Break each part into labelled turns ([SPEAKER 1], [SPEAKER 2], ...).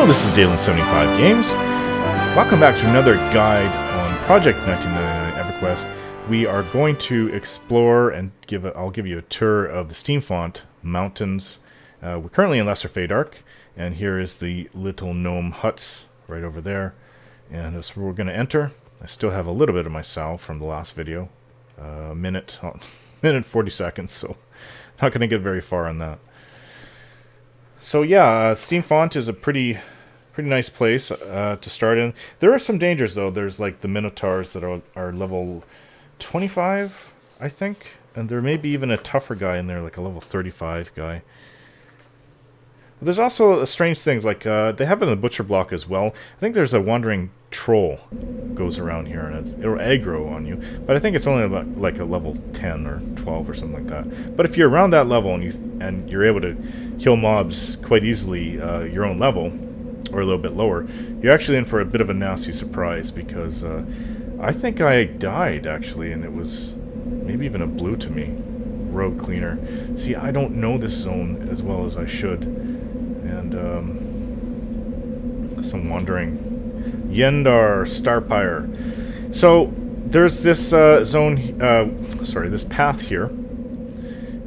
[SPEAKER 1] Hello, this is Dalen75 Games. Welcome back to another guide on Project 1999 EverQuest. We are going to explore and I'll give you a tour of the Steamfont Mountains. We're currently in Lesser Fadark, and here is the little gnome huts right over there. And that's where we're going to enter. I still have a little bit of my salve from the last video. Minute 40 seconds, so not going to get very far on that. So yeah, Steamfont is a pretty nice place to start in. There are some dangers though. There's like the Minotaurs that are level 25, I think, and there may be even a tougher guy in there, like a level 35 guy. But there's also strange things, like they have it in the butcher block as well. I think there's a wandering troll goes around here, and it'll aggro on you. But I think it's only about like a level 10 or 12 or something like that. But if you're around that level and you're able to kill mobs quite easily, your own level or a little bit lower, you're actually in for a bit of a nasty surprise, because I think I died actually, and it was maybe even a blue to me. Road cleaner. See, I don't know this zone as well as I should. And some wandering Yendar Starpire. So there's this zone, this path here,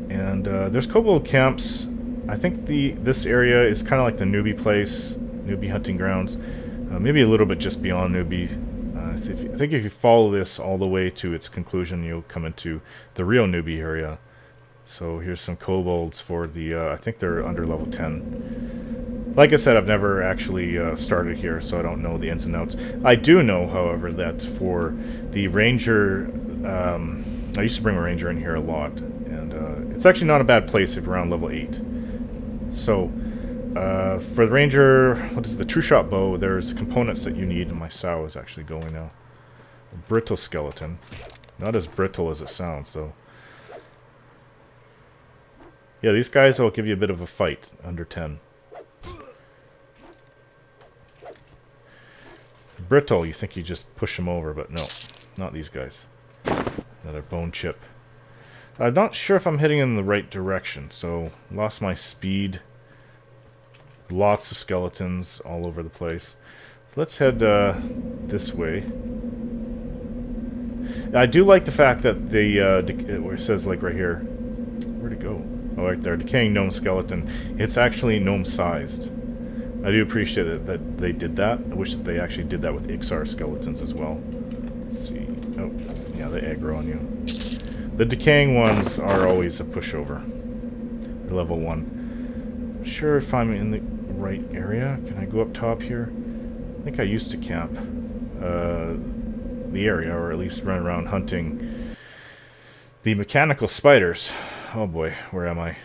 [SPEAKER 1] and there's kobold camps. I think this area is kind of like the newbie place, newbie hunting grounds, maybe a little bit just beyond newbie. I think if you follow this all the way to its conclusion, you'll come into the real newbie area. So here's some kobolds for the, I think they're under level 10. Like I said, I've never actually started here, so I don't know the ins and outs. I do know, however, that for the ranger, I used to bring a ranger in here a lot, and it's actually not a bad place if you're around level 8. So, for the ranger, what is the true shot bow, there's components that you need, and my sow is actually going now. A brittle skeleton. Not as brittle as it sounds, though. Yeah, these guys will give you a bit of a fight under 10. Brittle, you think you just push them over, but no, not these guys. Another bone chip. I'm not sure if I'm heading in the right direction, so lost my speed. Lots of skeletons all over the place. Let's head this way. I do like the fact that the it says, like right here, where'd it go? Oh, right there, decaying gnome skeleton. It's actually gnome-sized. I do appreciate that they did that. I wish that they actually did that with Ixar skeletons as well. Let's see. Oh, yeah, they aggro on you. The decaying ones are always a pushover. They're level 1. Not sure if I'm in the right area. Can I go up top here? I think I used to camp the area, or at least run around hunting the mechanical spiders. Oh boy, where am I?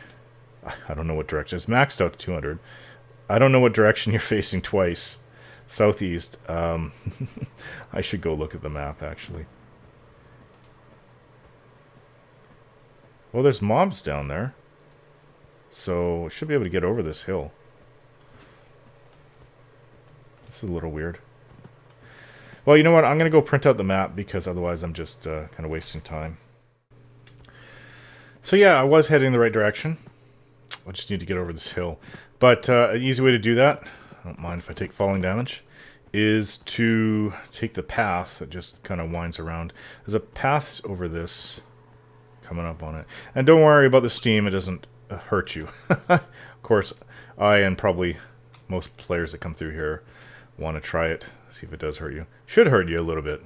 [SPEAKER 1] I don't know what direction. It's maxed out to 200. I don't know what direction you're facing twice. Southeast. I should go look at the map, actually. Well, there's mobs down there. So, I should be able to get over this hill. This is a little weird. Well, you know what? I'm going to go print out the map, because otherwise I'm just kind of wasting time. So yeah, I was heading in the right direction. I just need to get over this hill. But an easy way to do that, I don't mind if I take falling damage, is to take the path that just kind of winds around. There's a path over this coming up on it. And don't worry about the steam, it doesn't hurt you. Of course, I and probably most players that come through here want to try it, see if it does hurt you. Should hurt you a little bit.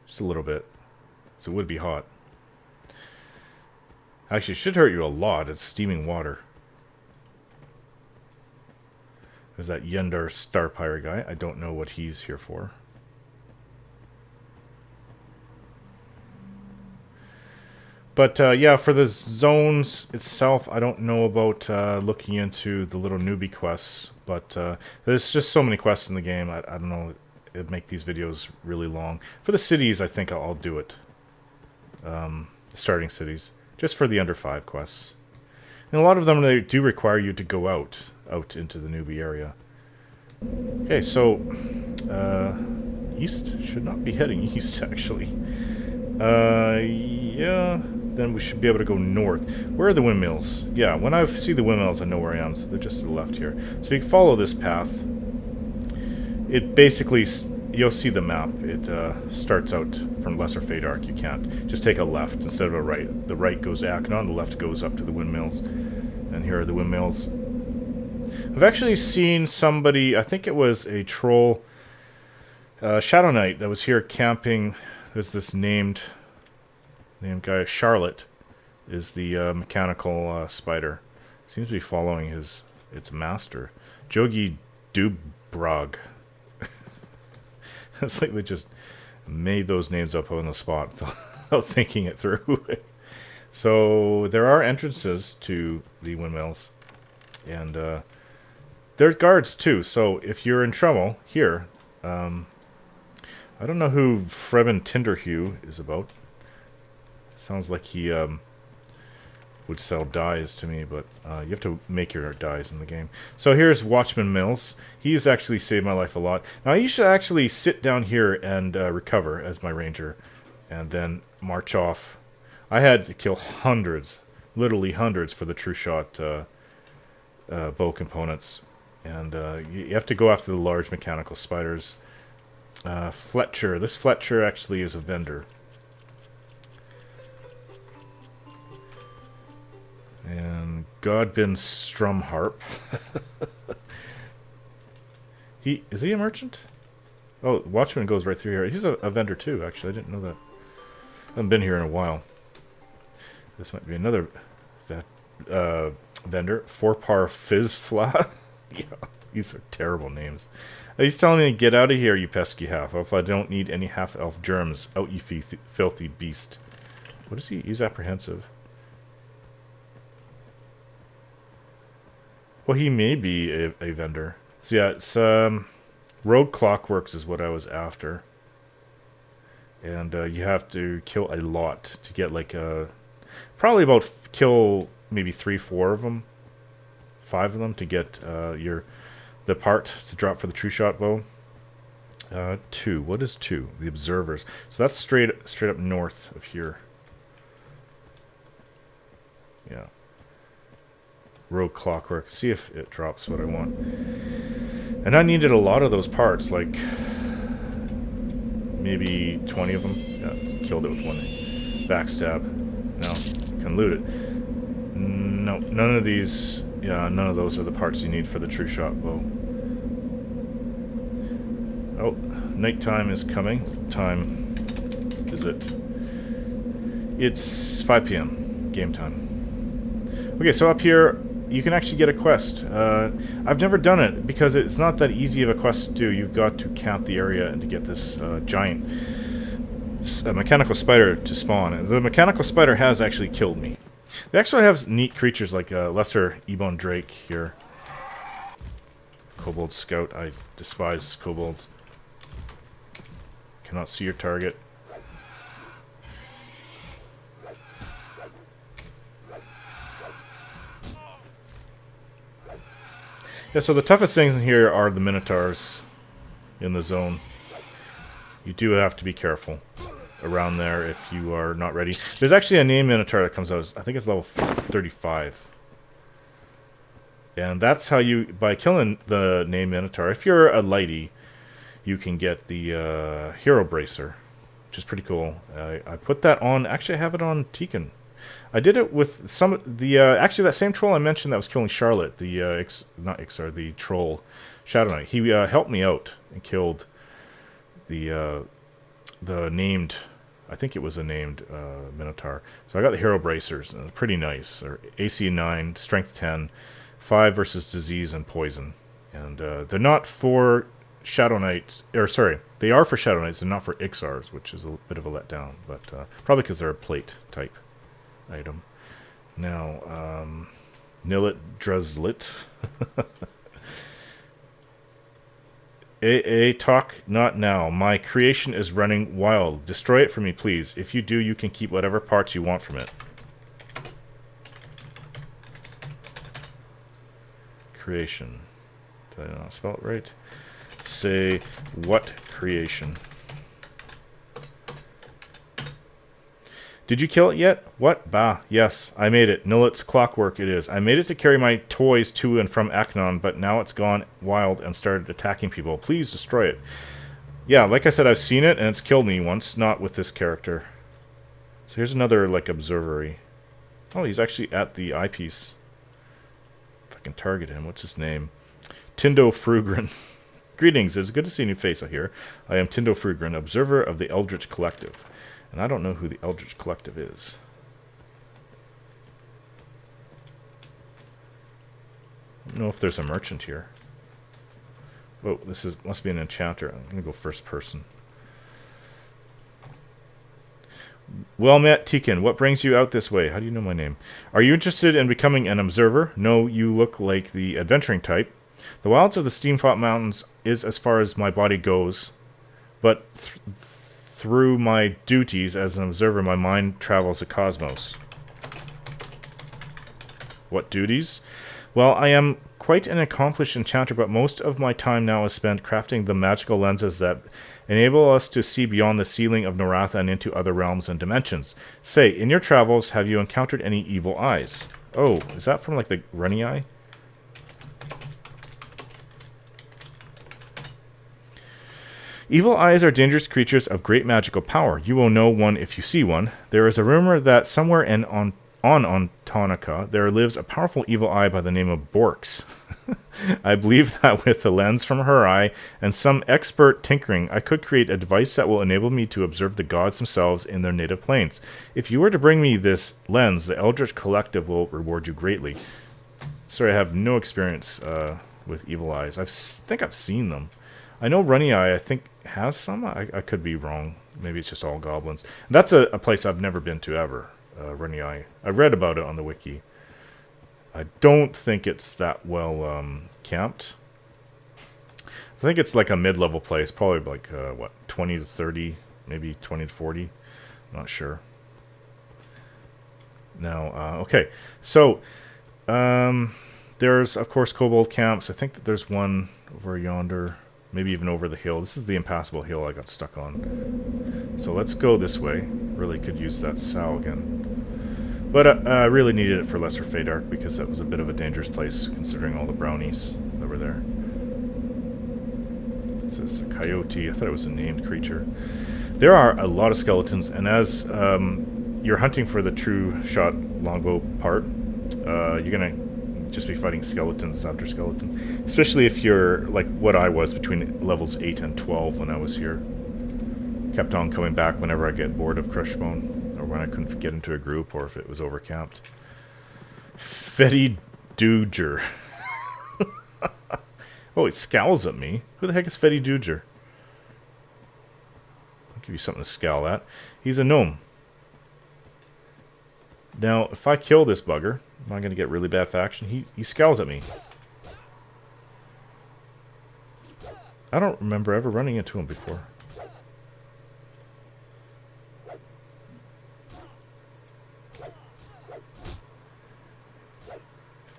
[SPEAKER 1] Just a little bit. So it would be hot. Actually, it should hurt you a lot. It's steaming water. There's that Yendar Starpire guy. I don't know what he's here for. But yeah, for the zones itself, I don't know about looking into the little newbie quests. But there's just so many quests in the game. I don't know. It'd make these videos really long. For the cities, I think I'll do it. The starting cities. Just for the under 5 quests. And a lot of them, they do require you to go out into the newbie area. Okay, so east should not be heading east, actually. Yeah, then we should be able to go north. Where are the windmills? Yeah, when I see the windmills, I know where I am, so they're just to the left here. So you can follow this path. It basically, you'll see the map. It starts out from Lesser Fadark. You can't. Just take a left instead of a right. The right goes to Akhenon, the left goes up to the windmills. And here are the windmills. I've actually seen somebody, I think it was a troll, Shadow Knight, that was here camping. There's this named guy, Charlotte, is the mechanical spider. Seems to be following its master. Jogi Dubrog. It's like they just made those names up on the spot without thinking it through. So there are entrances to the windmills. And there's guards too. So if you're in trouble, here... I don't know who Fremen Tinderhue is about. Sounds like he would sell dyes to me, but you have to make your dyes in the game. So here's Watchman Mills. He's actually saved my life a lot. Now I used to actually sit down here and recover as my ranger, and then march off. I had to kill hundreds, literally hundreds, for the true shot bow components. And you have to go after the large mechanical spiders. Fletcher. This Fletcher actually is a vendor. And Godbin Strumharp. Is he a merchant? Oh, Watchman goes right through here. He's a vendor too, actually. I didn't know that. I haven't been here in a while. This might be another vendor. Forpar Fizzfla. Yeah, these are terrible names. He's telling me to get out of here, you pesky half-elf. I don't need any half-elf germs. Out, you filthy beast. What is he? He's apprehensive. Well, he may be a vendor. So yeah, it's Rogue Clockworks is what I was after. And you have to kill a lot to get like probably about kill maybe 3-4 of them. 5 of them to get the part to drop for the true shot bow. 2. What is 2? The observers. So that's straight up north of here. Yeah. Rogue Clockwork. See if it drops what I want. And I needed a lot of those parts, like maybe 20 of them. Yeah, killed it with one backstab. Now can loot it. No, none of these. Yeah, none of those are the parts you need for the true shot bow. Oh, nighttime is coming. What time is it? It's 5 p.m. Game time. Okay, so up here, you can actually get a quest. I've never done it because it's not that easy of a quest to do. You've got to camp the area and to get this giant mechanical spider to spawn. And the mechanical spider has actually killed me. They actually have neat creatures like Lesser Ebon Drake here. Kobold Scout. I despise kobolds. Cannot see your target. Yeah, so the toughest things in here are the Minotaurs in the zone. You do have to be careful around there if you are not ready. There's actually a name Minotaur that comes out, I think it's level 35. And that's how you, by killing the name Minotaur, if you're a lighty, you can get the Hero Bracer, which is pretty cool. I put that on, actually I have it on Tekken. I did it with some, actually that same troll I mentioned that was killing Charlotte, the, the troll, Shadow Knight. He helped me out and killed the named, I think it was a named Minotaur. So I got the Hero Bracers, and pretty nice. They're AC 9, Strength 10, 5 versus Disease and Poison. And they're not for Shadow Knight, or sorry, they are for Shadow Knights, they're not for Ixars, which is a bit of a letdown. But probably because they're a plate type item. Now, Nillet Dreslit. Talk not now. My creation is running wild. Destroy it for me, please. If you do, you can keep whatever parts you want from it. Creation. Did I not spell it right? Say what creation? Did you kill it yet? What? Bah, yes, I made it. Nillet's clockwork it is. I made it to carry my toys to and from Aknon, but now it's gone wild and started attacking people. Please destroy it. Yeah, like I said, I've seen it, and it's killed me once, not with this character. So here's another, like, observery. Oh, he's actually at the eyepiece. If I can target him, what's his name? Tindo Frugren. Greetings, it's good to see a new face, I hear. I am Tindo Frugren, observer of the Eldritch Collective. And I don't know who the Eldritch Collective is. I don't know if there's a merchant here. Oh, must be an enchanter. I'm going to go first person. Well met, Tikin. What brings you out this way? How do you know my name? Are you interested in becoming an observer? No, you look like the adventuring type. The wilds of the Steamfont Mountains is as far as my body goes, but through my duties as an observer, my mind travels the cosmos. What duties? Well, I am quite an accomplished enchanter, but most of my time now is spent crafting the magical lenses that enable us to see beyond the ceiling of Noratha and into other realms and dimensions. Say, in your travels, have you encountered any evil eyes? Oh, is that from like the runny eye? Evil eyes are dangerous creatures of great magical power. You will know one if you see one. There is a rumor that somewhere on Antonica there lives a powerful evil eye by the name of Borks. I believe that with the lens from her eye and some expert tinkering, I could create a device that will enable me to observe the gods themselves in their native planes. If you were to bring me this lens, the Eldritch Collective will reward you greatly. Sorry, I have no experience with evil eyes. I think I've seen them. I know Runny Eye, I think, has some. I could be wrong. Maybe it's just all goblins. That's a place I've never been to ever, Runny Eye. I read about it on the Wiki. I don't think it's that well camped. I think it's like a mid-level place, probably like, what, 20 to 30, maybe 20 to 40. I'm not sure. Now, okay. So, there's, of course, kobold camps. I think that there's one over yonder. Maybe even over the hill. This is the impassable hill I got stuck on. So let's go this way. Really could use that sow again. But I really needed it for Lesser Fadark because that was a bit of a dangerous place considering all the brownies that were there. This is a coyote. I thought it was a named creature. There are a lot of skeletons, and as you're hunting for the true shot longbow part, you're going to just be fighting skeletons after skeleton. Especially if you're like what I was between levels 8 and 12 when I was here. Kept on coming back whenever I get bored of Crushbone, or when I couldn't get into a group, or if it was overcamped. Fetty Dooger. Oh, he scowls at me. Who the heck is Fetty Dooger? I'll give you something to scowl at. He's a gnome. Now, if I kill this bugger, am I going to get really bad faction? He scowls at me. I don't remember ever running into him before.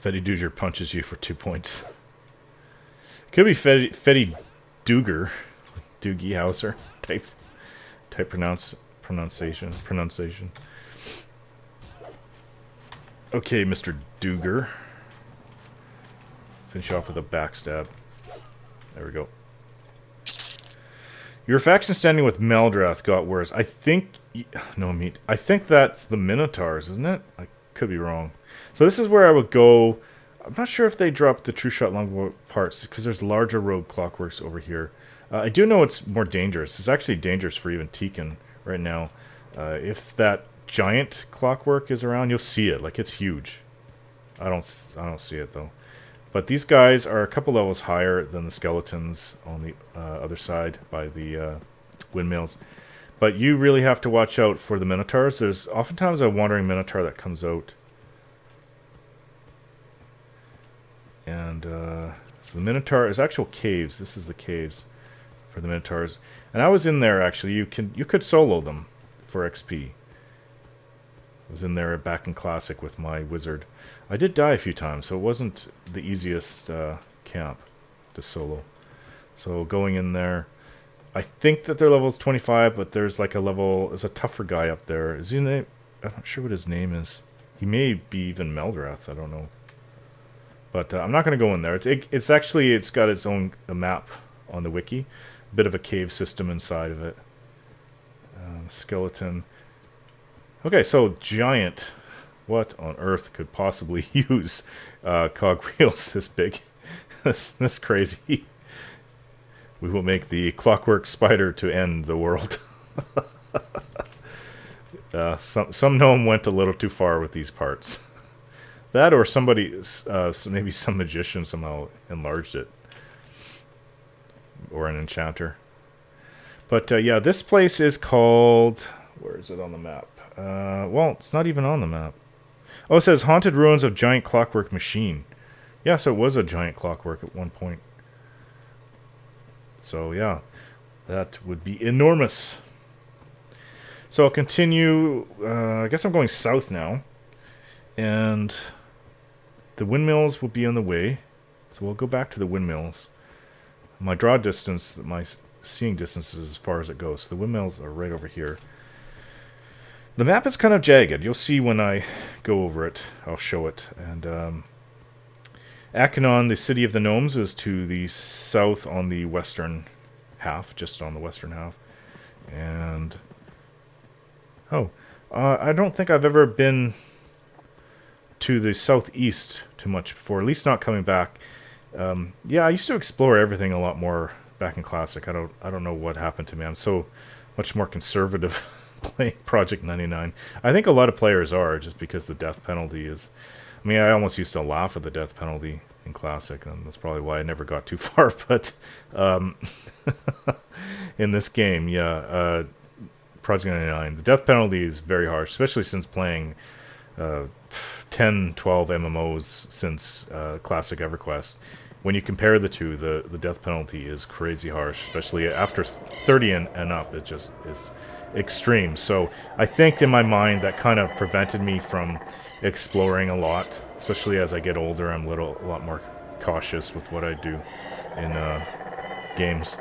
[SPEAKER 1] Fetty Dooger punches you for 2 points. Could be Fetty Dooger. Doogie Hauser type pronunciation. Okay, Mr. Dooger. Finish off with a backstab. There we go. Your faction standing with Meldrath got worse. I think... No, meat. I think that's the Minotaurs, isn't it? I could be wrong. So this is where I would go. I'm not sure if they dropped the True Shot Longbow parts, because there's larger rogue clockworks over here. I do know it's more dangerous. It's actually dangerous for even Tekin right now. If that giant clockwork is around, you'll see it. Like, it's huge. I don't see it though. But these guys are a couple levels higher than the skeletons on the other side by the windmills. But you really have to watch out for the Minotaurs. There's oftentimes a wandering Minotaur that comes out. And so the Minotaur is actual caves. This is the caves for the Minotaurs. And I was in there actually. You could solo them for XP. I was in there back in Classic with my wizard. I did die a few times, so it wasn't the easiest camp to solo. So going in there, I think that their level is 25, but there's like a level, there's a tougher guy up there. Is his name? I'm not sure what his name is. He may be even Meldrath, I don't know. But I'm not going to go in there. It's actually, it's got its own map on the wiki. A bit of a cave system inside of it. Skeleton. Okay, so giant. What on earth could possibly use cogwheels this big? That's crazy. We will make the clockwork spider to end the world. Some gnome went a little too far with these parts. That or somebody, maybe some magician somehow enlarged it. Or an enchanter. But yeah, this place is called... Where is it on the map? Well, it's not even on the map. Oh, it says Haunted Ruins of Giant Clockwork Machine. Yeah, so it was a giant clockwork at one point. So yeah, that would be enormous. So I'll continue. I guess I'm going south now. And the windmills will be on the way. So we'll go back to the windmills. My draw distance, my seeing distance is as far as it goes. So the windmills are right over here. The map is kind of jagged. You'll see when I go over it. I'll show it. And Akinon, the city of the gnomes, is to the south on the western half, just on the western half. And I don't think I've ever been to the southeast too much before, at least not coming back. Yeah, I used to explore everything a lot more back in Classic. I don't know what happened to me. I'm so much more conservative playing Project 99. I think a lot of players are, just because the death penalty is... I mean, I almost used to laugh at the death penalty in Classic, and that's probably why I never got too far, but in this game, yeah, Project 99, the death penalty is very harsh, especially since playing 10, 12 MMOs since Classic EverQuest. When you compare the two, the death penalty is crazy harsh, especially after 30 and up. It just is extreme. So I think in my mind that kind of prevented me from exploring a lot, especially as I get older. I'm a lot more cautious with what I do in games.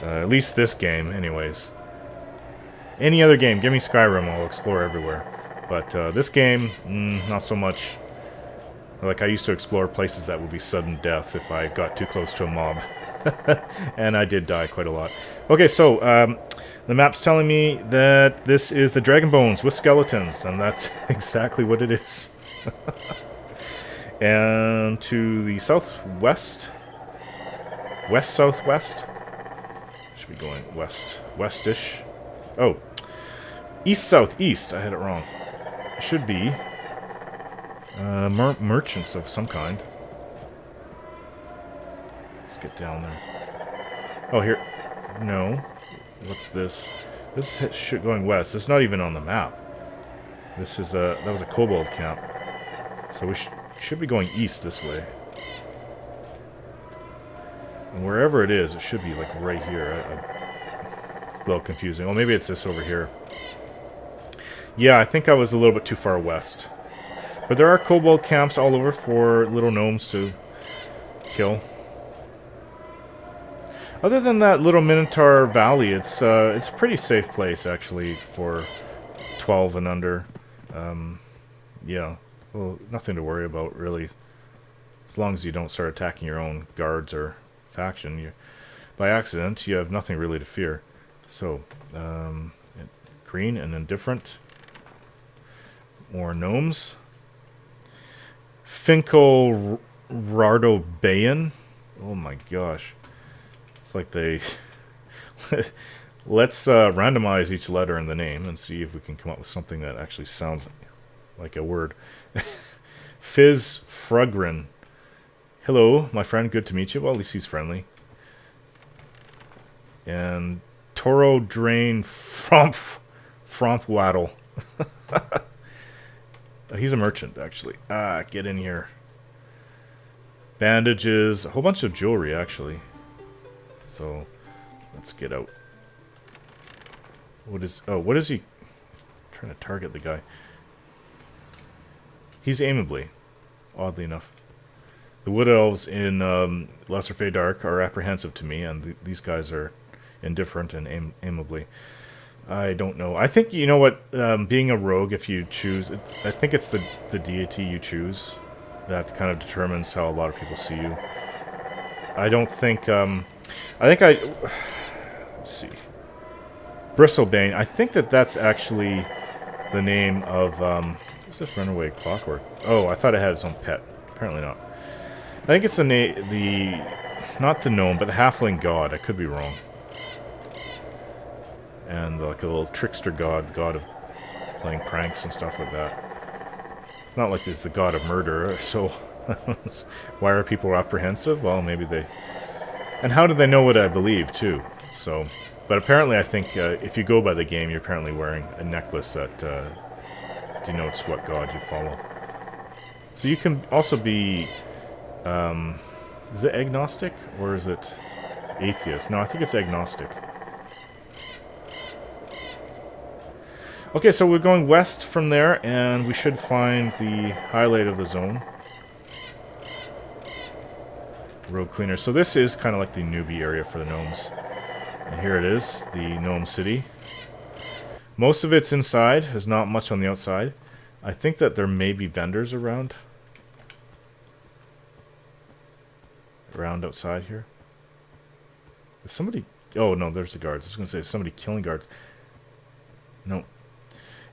[SPEAKER 1] At least this game, anyways. Any other game, give me Skyrim, I'll explore everywhere. But this game, not so much. Like, I used to explore places that would be sudden death if I got too close to a mob. And I did die quite a lot. Okay, so the map's telling me that this is the Dragon Bones with skeletons, and that's exactly what it is. And to the southwest, west-southwest, should be going west-ish. Oh, east-southeast, I had it wrong. It should be merchants of some kind. Let's get down there. Oh, here. No. What's this? This is going west. It's not even on the map. This is that was a kobold camp. So we should be going east this way. And wherever it is, it should be like right here. It's a little confusing. Oh, maybe it's this over here. Yeah, I think I was a little bit too far west. But there are kobold camps all over for little gnomes to kill. Other than that little Minotaur Valley, it's a pretty safe place actually for 12 and under. Yeah, well, nothing to worry about really, as long as you don't start attacking your own guards or faction. By accident, you have nothing really to fear. So, green and indifferent. More gnomes. Finkel Rardo Bayan. Oh my gosh. It's like they... Let's randomize each letter in the name and see if we can come up with something that actually sounds like a word. Fizz Frugrin. Hello, my friend. Good to meet you. Well, at least he's friendly. And Toro Drain Fromp Waddle. He's a merchant, actually. Get in here. Bandages. A whole bunch of jewelry, actually. So, let's get out. What is... Oh, what is he... I'm trying to target the guy. He's aimably. Oddly enough. The Wood Elves in Lesser Fey Dark are apprehensive to me, and these guys are indifferent and aimably. I don't know. I think, you know what, being a rogue, if you choose, I think it's the deity you choose that kind of determines how a lot of people see you. I don't think, let's see. Bristlebane, I think that's actually the name of, what's this runaway clockwork? Oh, I thought it had its own pet. Apparently not. I think it's not the gnome, but the halfling god. I could be wrong. And like a little trickster god, the god of playing pranks and stuff like that. It's not like it's the god of murder, so why are people apprehensive? Well, maybe they... And how do they know what I believe, too? So, but apparently I think if you go by the game, you're apparently wearing a necklace that denotes what god you follow. So you can also be... is it agnostic, or is it atheist? No, I think it's agnostic. Okay, so we're going west from there, and we should find the highlight of the zone. Road cleaner. So this is kind of like the newbie area for the gnomes. And here it is, the gnome city. Most of it's inside. There's not much on the outside. I think that there may be vendors around. Around outside here. Is somebody... Oh, no, there's the guards. I was going to say, is somebody killing guards? No.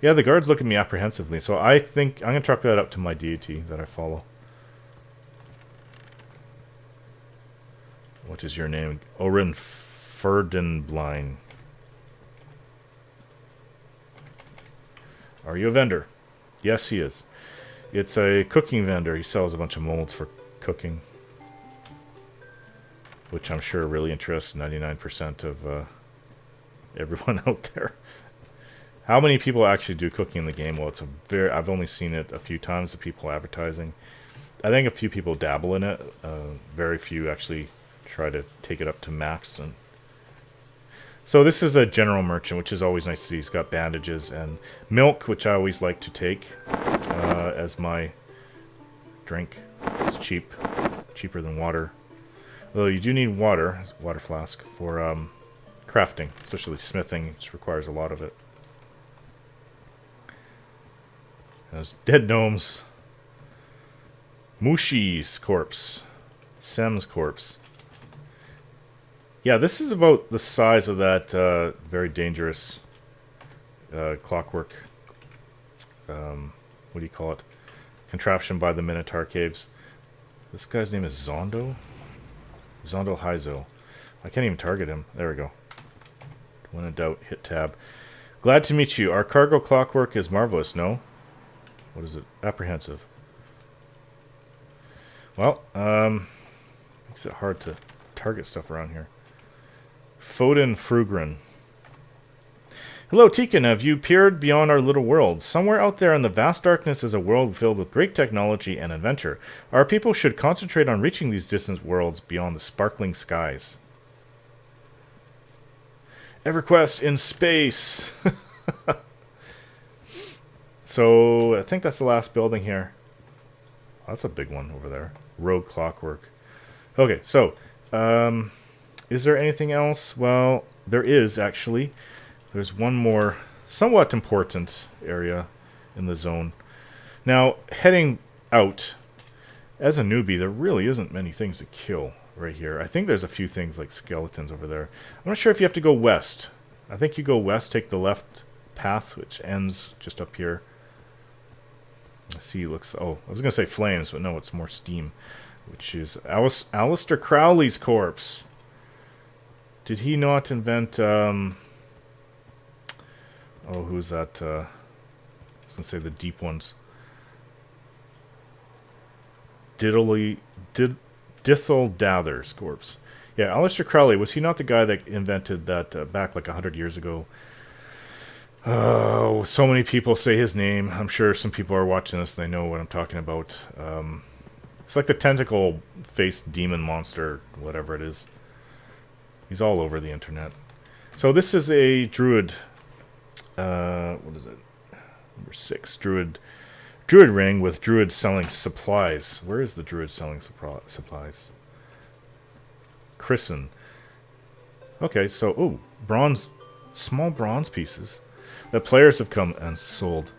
[SPEAKER 1] Yeah, the guards look at me apprehensively, so I think I'm going to chalk that up to my deity that I follow. What is your name? Orin Ferdenbline. Are you a vendor? Yes, he is. It's a cooking vendor. He sells a bunch of molds for cooking. Which I'm sure really interests 99% of everyone out there. How many people actually do cooking in the game? Well, I've only seen it a few times, the people advertising. I think a few people dabble in it. Very few actually try to take it up to max. And so this is a general merchant, which is always nice to see. He's got bandages and milk, which I always like to take as my drink. It's cheap. Cheaper than water. Although you do need water flask, for crafting, especially smithing, which requires a lot of it. There's dead gnomes. Mushi's corpse. Sem's corpse. Yeah, this is about the size of that very dangerous clockwork. What do you call it? Contraption by the Minotaur Caves. This guy's name is Zondo? Zondo Heizo. I can't even target him. There we go. When in doubt, hit tab. Glad to meet you. Our cargo clockwork is marvelous, no? What is it? Apprehensive. Well, makes it hard to target stuff around here. Foden Frugren. Hello, Tekin. Have you peered beyond our little world? Somewhere out there in the vast darkness is a world filled with great technology and adventure. Our people should concentrate on reaching these distant worlds beyond the sparkling skies. EverQuest in space. So, I think that's the last building here. Oh, that's a big one over there. Rogue clockwork. Okay, so, is there anything else? Well, there is, actually. There's one more somewhat important area in the zone. Now, heading out, as a newbie, there really isn't many things to kill right here. I think there's a few things like skeletons over there. I'm not sure if you have to go west. I think you go west, take the left path, which ends just up here. Let's see, looks... Oh, I was going to say flames, but no, it's more steam. Which is Aleister Crowley's corpse. Did he not invent... Oh, who's that? I was going to say the deep ones. Dithel Dather's corpse. Yeah, Aleister Crowley, was he not the guy that invented that back like 100 years ago? Oh, so many people say his name. I'm sure some people are watching this, they know what I'm talking about. It's like the tentacle-faced demon monster, whatever it is. He's all over the internet. So this is a druid... what is it? Number 6. Druid ring with druid selling supplies. Where is the druid selling supplies? Christen. Okay, so... Oh, bronze Small bronze pieces that players have come and sold.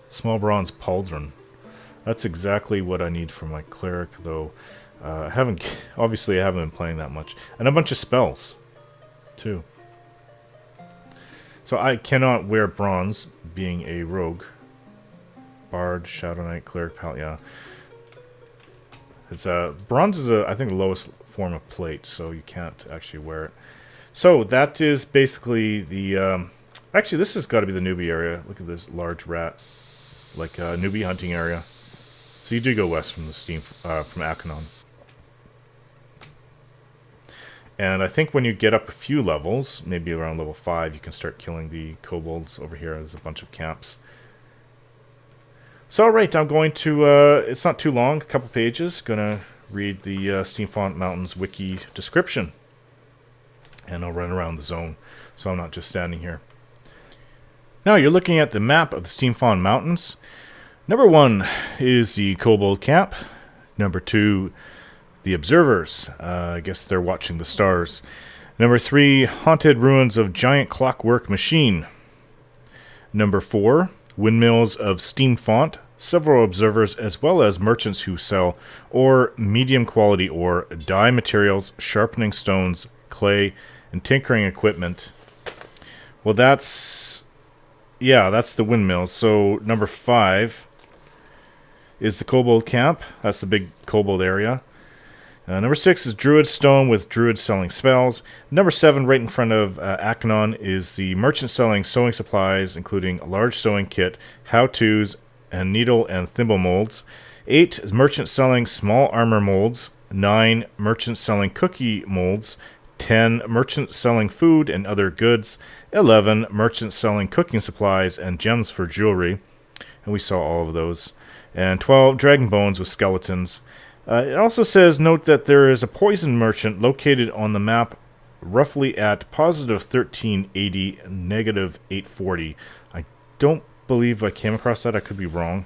[SPEAKER 1] Small bronze pauldron. That's exactly what I need for my cleric, though. Obviously I haven't been playing that much. And a bunch of spells, too. So I cannot wear bronze, being a rogue. Bard, Shadow Knight, Cleric, Pal, yeah. It's bronze is I think the lowest form of plate, so you can't actually wear it. So that is basically the actually this has got to be the newbie area. Look at this large rat, like newbie hunting area. So you do go west from the from Akanon. And I think when you get up a few levels, maybe around level 5, you can start killing the kobolds over here. There's a bunch of camps. So, alright, I'm going to, it's not too long, a couple pages. Gonna read the Steamfont Mountains wiki description. And I'll run around the zone, so I'm not just standing here. Now, you're looking at the map of the Steamfont Mountains. Number 1 is the kobold camp. Number 2, the observers. I guess they're watching the stars. Number 3, haunted ruins of giant clockwork machine. Number 4, windmills of Steamfont. Several observers as well as merchants who sell ore, medium quality ore, dye materials, sharpening stones, clay, and tinkering equipment. Well, that's the windmills. So number 5 is the kobold camp. That's the big kobold area. Number 6 is Druid Stone with Druids selling spells. Number 7, right in front of Akanon, is the merchant selling sewing supplies, including a large sewing kit, how-tos, and needle and thimble molds. 8 is merchant selling small armor molds. 9, merchant selling cookie molds. 10, merchant selling food and other goods. 11, merchant selling cooking supplies and gems for jewelry. And we saw all of those. And 12, dragon bones with skeletons. It also says, note that there is a poison merchant located on the map roughly at positive 1380, negative 840. I don't believe I came across that. I could be wrong.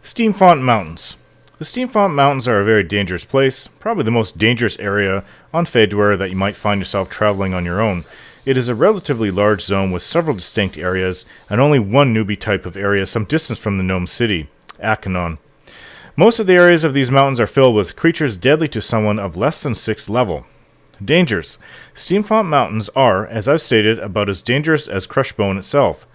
[SPEAKER 1] Steamfont Mountains. The Steamfont Mountains are a very dangerous place, probably the most dangerous area on Fedware that you might find yourself traveling on your own. It is a relatively large zone with several distinct areas, and only one newbie type of area some distance from the Gnome City, Akanon. Most of the areas of these mountains are filled with creatures deadly to someone of less than 6th level. Dangers. Steamfont Mountains are, as I've stated, about as dangerous as Crushbone itself.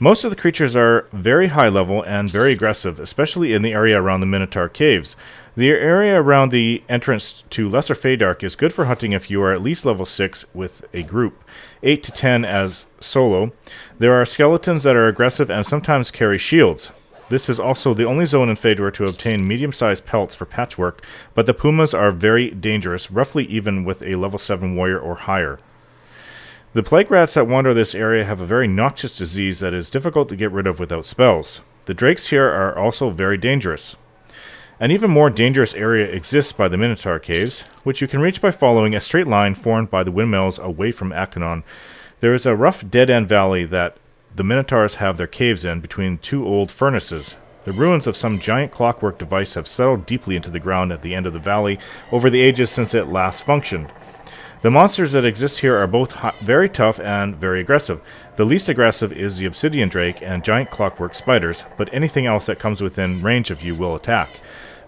[SPEAKER 1] Most of the creatures are very high level and very aggressive, especially in the area around the Minotaur Caves. The area around the entrance to Lesser Feydark is good for hunting if you are at least level 6 with a group, 8 to 10 as solo. There are skeletons that are aggressive and sometimes carry shields. This is also the only zone in Fedor to obtain medium-sized pelts for patchwork, but the pumas are very dangerous, roughly even with a level 7 warrior or higher. The plague rats that wander this area have a very noxious disease that is difficult to get rid of without spells. The drakes here are also very dangerous. An even more dangerous area exists by the Minotaur Caves, which you can reach by following a straight line formed by the windmills away from Akanon. There is a rough dead-end valley that the Minotaurs have their caves in between 2 old furnaces. The ruins of some giant clockwork device have settled deeply into the ground at the end of the valley over the ages since it last functioned. The monsters that exist here are both very tough and very aggressive. The least aggressive is the obsidian drake and giant clockwork spiders, but anything else that comes within range of you will attack.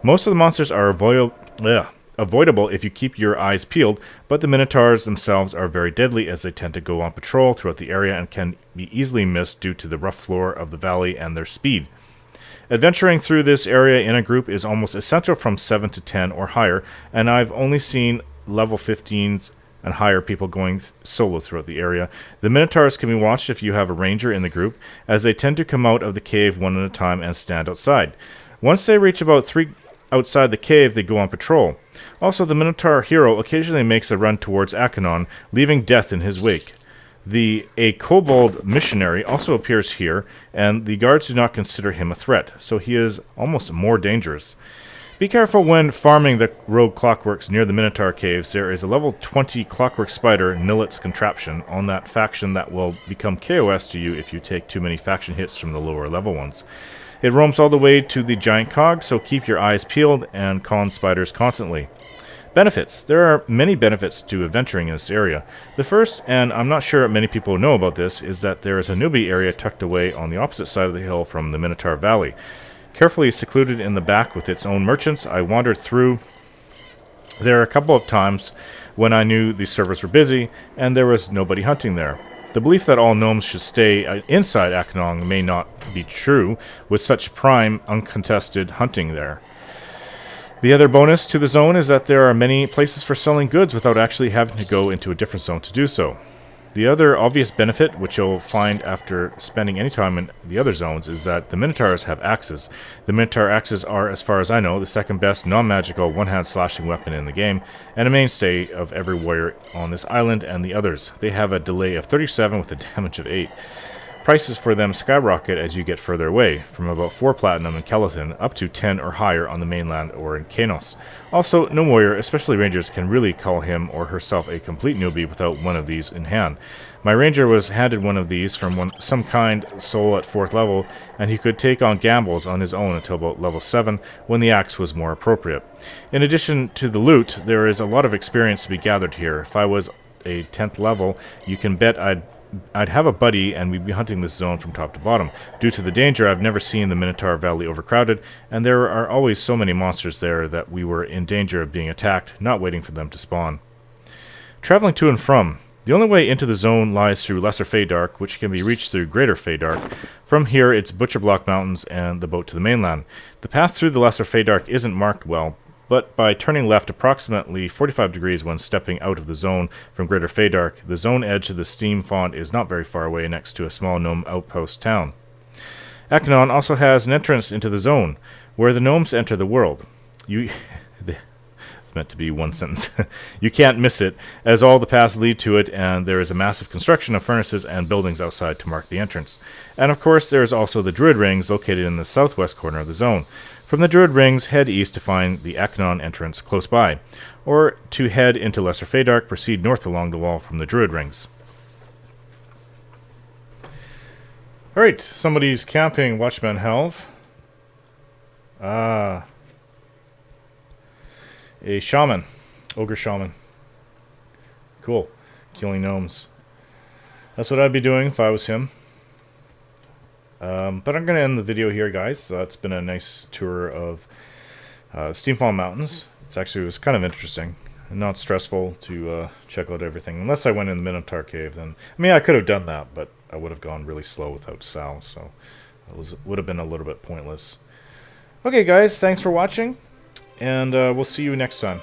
[SPEAKER 1] Most of the monsters are avoidable if you keep your eyes peeled, but the Minotaurs themselves are very deadly as they tend to go on patrol throughout the area and can be easily missed due to the rough floor of the valley and their speed. Adventuring through this area in a group is almost essential from 7 to 10 or higher, and I've only seen level 15s and higher people going solo throughout the area. The Minotaurs can be watched if you have a ranger in the group, as they tend to come out of the cave one at a time and stand outside. Once they reach about 3 outside the cave, they go on patrol. Also, the Minotaur hero occasionally makes a run towards Akanon, leaving death in his wake. A kobold missionary also appears here, and the guards do not consider him a threat, so he is almost more dangerous. Be careful when farming the rogue clockworks near the Minotaur Caves. There is a level 20 clockwork spider, Nillet's Contraption, on that faction that will become KOS to you if you take too many faction hits from the lower level ones. It roams all the way to the giant cog, so keep your eyes peeled and con spiders constantly. Benefits. There are many benefits to adventuring in this area. The first, and I'm not sure many people know about this, is that there is a newbie area tucked away on the opposite side of the hill from the Minotaur Valley. Carefully secluded in the back with its own merchants, I wandered through there a couple of times when I knew the servers were busy and there was nobody hunting there. The belief that all gnomes should stay inside Aknong may not be true, with such prime, uncontested hunting there. The other bonus to the zone is that there are many places for selling goods without actually having to go into a different zone to do so. The other obvious benefit, which you'll find after spending any time in the other zones, is that the Minotaurs have axes. The Minotaur axes are, as far as I know, the second best non-magical one-hand slashing weapon in the game, and a mainstay of every warrior on this island and the others. They have a delay of 37 with a damage of 8. Prices for them skyrocket as you get further away, from about 4 platinum in Kelethon up to 10 or higher on the mainland or in Kanos. Also, no warrior, especially rangers, can really call him or herself a complete newbie without one of these in hand. My ranger was handed one of these from some kind soul at 4th level, and he could take on gambles on his own until about level 7, when the axe was more appropriate. In addition to the loot, there is a lot of experience to be gathered here. If I was a 10th level, you can bet I'd have a buddy and we'd be hunting this zone from top to bottom. Due to the danger, I've never seen the Minotaur Valley overcrowded, and there are always so many monsters there that we were in danger of being attacked, not waiting for them to spawn. Traveling to and from. The only way into the zone lies through Lesser Feydark, which can be reached through Greater Feydark. From here, it's Butcherblock Mountains and the boat to the mainland. The path through the Lesser Feydark isn't marked well, but by turning left approximately 45 degrees when stepping out of the zone from Greater Feydark, the zone edge of the Steamfont is not very far away next to a small gnome outpost town. Aknon also has an entrance into the zone, where the gnomes enter the world. Meant to be one sentence. You can't miss it, as all the paths lead to it, and there is a massive construction of furnaces and buildings outside to mark the entrance. And of course, there is also the Druid Rings located in the southwest corner of the zone. From the Druid Rings, head east to find the Aknon entrance close by, or to head into Lesser Feydark, proceed north along the wall from the Druid Rings. Alright, somebody's camping Watchman Helve. A shaman. Ogre shaman. Cool. Killing gnomes. That's what I'd be doing if I was him. But I'm going to end the video here, guys. It's been a nice tour of Steamfont Mountains. It was kind of interesting and not stressful to check out everything. Unless I went in the Minotaur Cave, then... I mean, I could have done that, but I would have gone really slow without Sal, so it would have been a little bit pointless. Okay, guys, thanks for watching, and we'll see you next time.